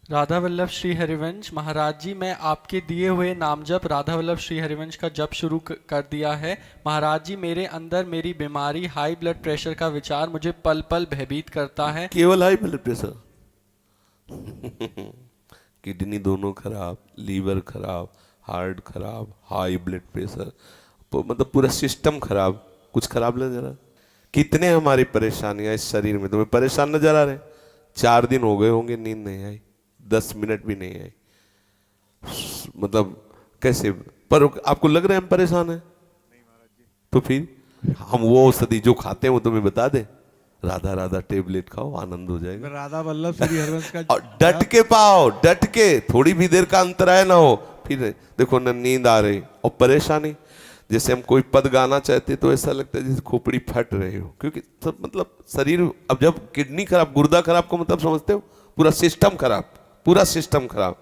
राधा वल्लभ श्री हरिवंश महाराज जी, मैं आपके दिए हुए नाम जप राधा वल्लभ श्री हरिवंश का जप शुरू कर दिया है। महाराज जी, मेरे अंदर मेरी बीमारी हाई ब्लड प्रेशर का विचार मुझे पल पल भयभीत करता है। केवल हाई ब्लड प्रेशर? किडनी दोनों खराब, लीवर खराब, हार्ट खराब, हाई ब्लड प्रेशर, मतलब पूरा सिस्टम खराब। कुछ खराब नजर आ? कितने हमारी परेशानियां इस शरीर में तुम्हें परेशान नजर आ रहे? 4 दिन हो गए होंगे नींद नहीं आई, 10 मिनट भी नहीं आई, मतलब कैसे? पर आपको लग रहा है हम परेशान हैं? तो फिर हम वो औषधि जो खाते हैं वो तुम्हें बता दे, राधा राधा टेबलेट खाओ, आनंद हो जाएगा। राधा वल्लभ श्री हरिवंश का और डट के पाओ, डट के, थोड़ी भी देर का अंतराय ना हो। फिर देखो न नींद आ रही और परेशानी, जैसे हम कोई पद गाना चाहते तो ऐसा लगता है जैसे खोपड़ी फट रही हो, क्योंकि सब मतलब शरीर, अब जब किडनी खराब, गुर्दा खराब को मतलब समझते हो, पूरा सिस्टम खराब, पूरा सिस्टम खराब।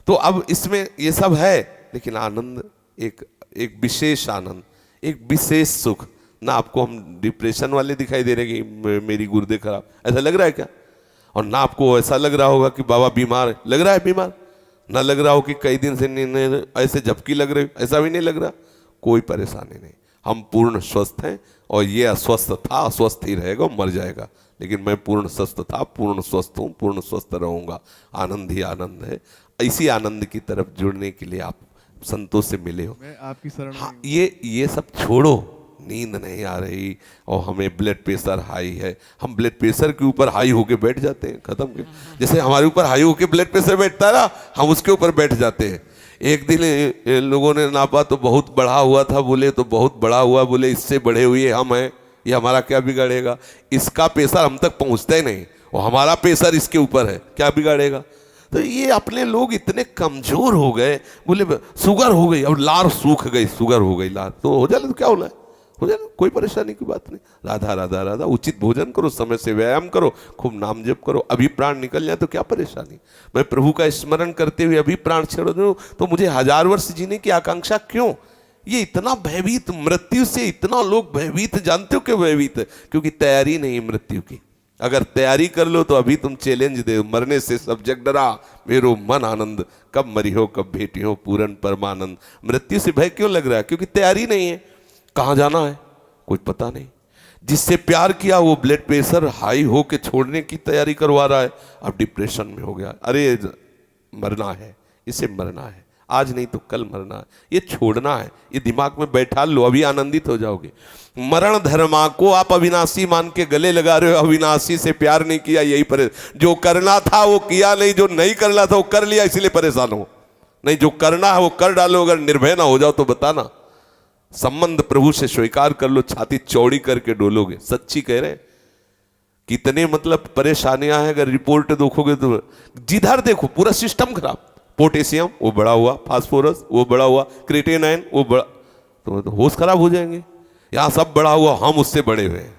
तो अब इसमें ये सब है, लेकिन आनंद एक एक विशेष आनंद, एक विशेष सुख। ना आपको हम डिप्रेशन वाले दिखाई दे रहे कि मेरी गुर्दे खराब, ऐसा लग रहा है क्या? और ना आपको ऐसा लग रहा होगा कि बाबा बीमार है, लग रहा है बीमार? ना लग रहा हो कि कई दिन से ऐसे झपकी लग रही, ऐसा भी नहीं लग रहा। कोई परेशानी नहीं, हम पूर्ण स्वस्थ हैं। और ये अस्वस्थ था, अस्वस्थ ही रहेगा, मर जाएगा, लेकिन मैं पूर्ण स्वस्थ था, पूर्ण स्वस्थ हूँ, पूर्ण स्वस्थ रहूंगा। आनंद ही आनंद है। इसी आनंद की तरफ जुड़ने के लिए आप संतों से मिले हो। मैं आपकी शरण में हाँ, हूँ। ये सब छोड़ो। नींद नहीं आ रही और हमें ब्लड प्रेशर हाई है, हम ब्लड प्रेशर के ऊपर हाई होके बैठ जाते हैं, खत्म के। जैसे हमारे ऊपर हाई होके ब्लड प्रेशर बैठता है ना, हम उसके ऊपर बैठ जाते हैं। एक दिन लोगों ने नापा तो बहुत बढ़ा हुआ था, बोले तो बहुत बड़ा हुआ, बोले इससे बढ़े हुए हम हैं, ये हमारा क्या बिगाड़ेगा? इसका प्रेशर हम तक पहुंचता ही नहीं और हमारा प्रेशर इसके ऊपर है, क्या बिगाड़ेगा? तो ये अपने लोग इतने कमजोर हो गए, बोले शुगर हो गई, अब लार सूख गई, शुगर हो गई लार, तो हो जाए तो क्या होना है, हो जाए, कोई परेशानी की बात नहीं। राधा राधा राधा, उचित भोजन करो, समय से व्यायाम करो, खूब नाम जप करो, अभी प्राण निकल जाए तो क्या परेशानी? मैं प्रभु का स्मरण करते हुए अभी प्राण छोड़ दूं तो मुझे 1000 वर्ष जीने की आकांक्षा क्यों? ये इतना भयभीत, मृत्यु से इतना लोग भयभीत, जानते हो क्यों भयभीत है? क्योंकि तैयारी नहीं मृत्यु की। अगर तैयारी कर लो तो अभी तुम चैलेंज दे, मरने से सब जग डरा, मेरो मन आनंद, कब मरी हो कब भेटी हो पूरन परमानंद। मृत्यु से भय क्यों लग रहा है? क्योंकि तैयारी नहीं है। कहाँ जाना है कुछ पता नहीं। जिससे प्यार किया वो ब्लड प्रेशर हाई हो के छोड़ने की तैयारी करवा रहा है, अब डिप्रेशन में हो गया। अरे मरना है, इसे मरना है, आज नहीं तो कल मरना है, ये छोड़ना है, ये दिमाग में बैठा लो, अभी आनंदित हो जाओगे। मरण धर्मा को आप अविनाशी मान के गले लगा रहे हो, अविनाशी से प्यार नहीं किया, यही परेशान। जो करना था वो किया नहीं, जो नहीं करना था वो कर लिया, इसलिए परेशान हो। नहीं, जो करना है वो कर डालो, अगर निर्भय ना हो जाओ तो बताना। संबंध प्रभु से स्वीकार कर लो, छाती चौड़ी करके डोलोगे। सच्ची कह रहे हैं। कितने मतलब परेशानियां हैं, अगर रिपोर्ट देखोगे तो जिधर देखो पूरा सिस्टम खराब। पोटेशियम वो बढ़ा हुआ, फास्फोरस वो बढ़ा हुआ, क्रिएटिनिन वो बढ़ा, तो होश खराब हो जाएंगे। यहाँ सब बढ़ा हुआ, हम उससे बड़े हुए हैं।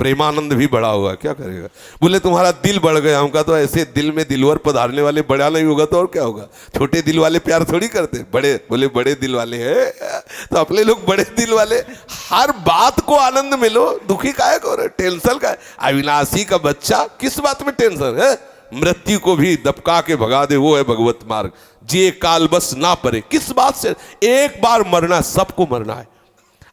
प्रेमानंद भी बढ़ा हुआ, क्या करेगा? बोले तुम्हारा दिल बढ़ गया, हमका तो ऐसे दिल में दिलवर पधारने वाले बड़ा नहीं होगा तो और क्या होगा? छोटे दिल वाले प्यार थोड़ी करते, बड़े, बोले बड़े दिल वाले हैं, तो अपने लोग बड़े दिल वाले। हर बात को आनंद में लो, दुखी काहे को रहे? टेंशन का? अविनाशी का बच्चा, किस बात में टेंशन है? मृत्यु को भी दबका के भगा दे, वो है भगवत मार्ग। जे काल बस ना परे, किस बात से? एक बार मरना, सबको मरना है।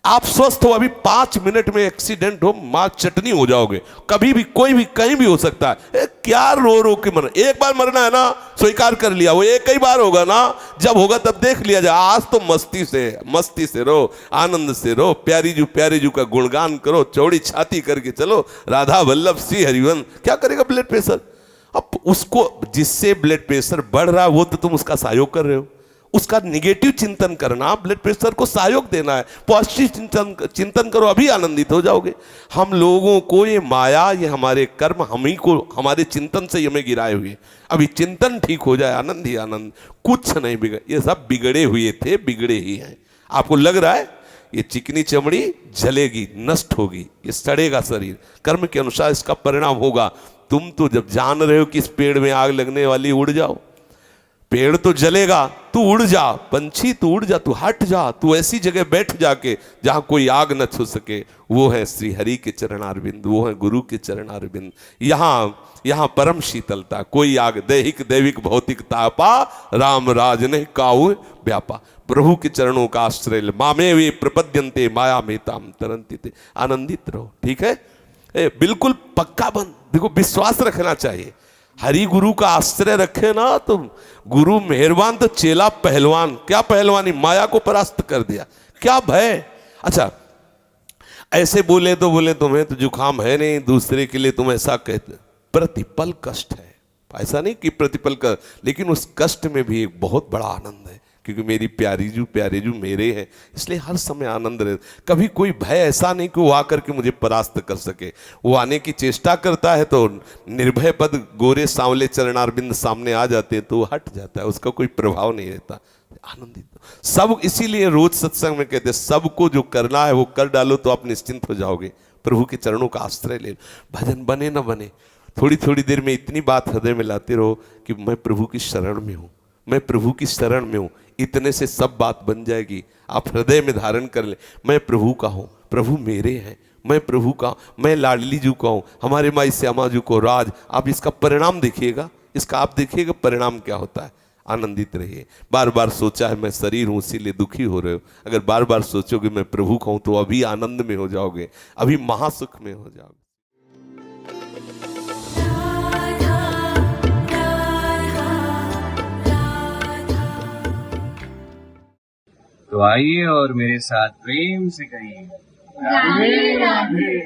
आप स्वस्थ हो, अभी 5 मिनट में एक्सीडेंट हो, मां चटनी हो जाओगे। कभी भी, कोई भी, कहीं भी हो सकता है। क्या रो रो के मरना? एक बार मरना है ना, स्वीकार कर लिया, वो एक ही बार होगा ना, जब होगा तब देख लिया जाए। आज तो मस्ती से रहो, आनंद से रहो, प्यारी जू का गुणगान करो, चौड़ी छाती करके चलो। राधा वल्लभ श्री हरिवंश। क्या करेगा ब्लड प्रेशर? अब उसको, जिससे ब्लड प्रेशर बढ़ रहा है वो तो तुम उसका सहयोग कर रहे हो। उसका निगेटिव चिंतन करना, ब्लड प्रेशर को सहयोग देना है। पॉजिटिव चिंतन करो, अभी आनंदित हो जाओगे। हम लोगों को ये माया, ये हमारे कर्म, हम ही को, हमारे चिंतन से हमें गिराए हुए। अभी चिंतन ठीक हो जाए, आनंद ही आनंद, कुछ नहीं बिगड़। ये सब बिगड़े हुए थे, बिगड़े ही हैं। आपको लग रहा है ये चिकनी चमड़ी जलेगी, नष्ट होगी, ये सड़ेगा शरीर, कर्म के अनुसार इसका परिणाम होगा। तुम तो जब जान रहे हो कि इस पेड़ में आग लगने वाली, उड़ जाओ। पेड़ तो जलेगा, तू उड़ जा पंछी, तू उड़ जा, तू हट जा, तू ऐसी जगह बैठ जाके जहां कोई आग न छू सके। वो है श्री हरि के चरणारविंद, वो है गुरु के चरणारविंद। यहाँ परम शीतलता, कोई आग दैहिक दैविक भौतिक तापा, राम राज ने काऊ व्यापा। प्रभु के चरणों का आश्रय ले, मामे वे प्रपद्यन्ते माया मेताम तरंति ते। आनंदित रहो, ठीक है? बिल्कुल पक्का बन, देखो विश्वास रखना चाहिए। हरि गुरु का आश्रय रखे ना तो गुरु मेहरबान तो चेला पहलवान। क्या पहलवानी? माया को परास्त कर दिया, क्या भय। अच्छा ऐसे बोले तो बोले तुम्हें तो जुकाम है नहीं, दूसरे के लिए तुम ऐसा कहते। प्रतिपल कष्ट है, ऐसा नहीं कि प्रतिपल का, लेकिन उस कष्ट में भी एक बहुत बड़ा आनंद है, क्योंकि मेरी प्यारे जू मेरे हैं, इसलिए हर समय आनंद रहे। कभी कोई भय ऐसा नहीं कि वो आकर के मुझे परास्त कर सके। वो आने की चेष्टा करता है तो निर्भय पद गोरे सांवले चरणारविंद सामने आ जाते हैं तो वो हट जाता है, उसका कोई प्रभाव नहीं रहता। आनंदित सब, इसीलिए रोज सत्संग में कहते हैं सबको जो करना है वो कर डालो तो आप निश्चिंत हो जाओगे। प्रभु के चरणों का आश्रय ले, भजन बने न बने, थोड़ी थोड़ी देर में इतनी बात हृदय में लाते रहो कि मैं प्रभु की शरण में हूँ, मैं प्रभु की शरण में हूँ। इतने से सब बात बन जाएगी। आप हृदय में धारण कर ले, मैं प्रभु का हूँ, प्रभु मेरे हैं, मैं प्रभु का, मैं लाडली जू का हूँ, हमारे माई श्यामा जू को राज। आप इसका परिणाम देखिएगा, इसका आप देखिएगा परिणाम क्या होता है। आनंदित रहिए। बार बार सोचा है मैं शरीर हूँ इसीलिए दुखी हो रहे हो, अगर बार बार सोचोगे मैं प्रभु का हूँ तो अभी आनंद में हो जाओगे, अभी महासुख में हो जाओगे। तो आइए और मेरे साथ प्रेम से कहिए राधे राधे।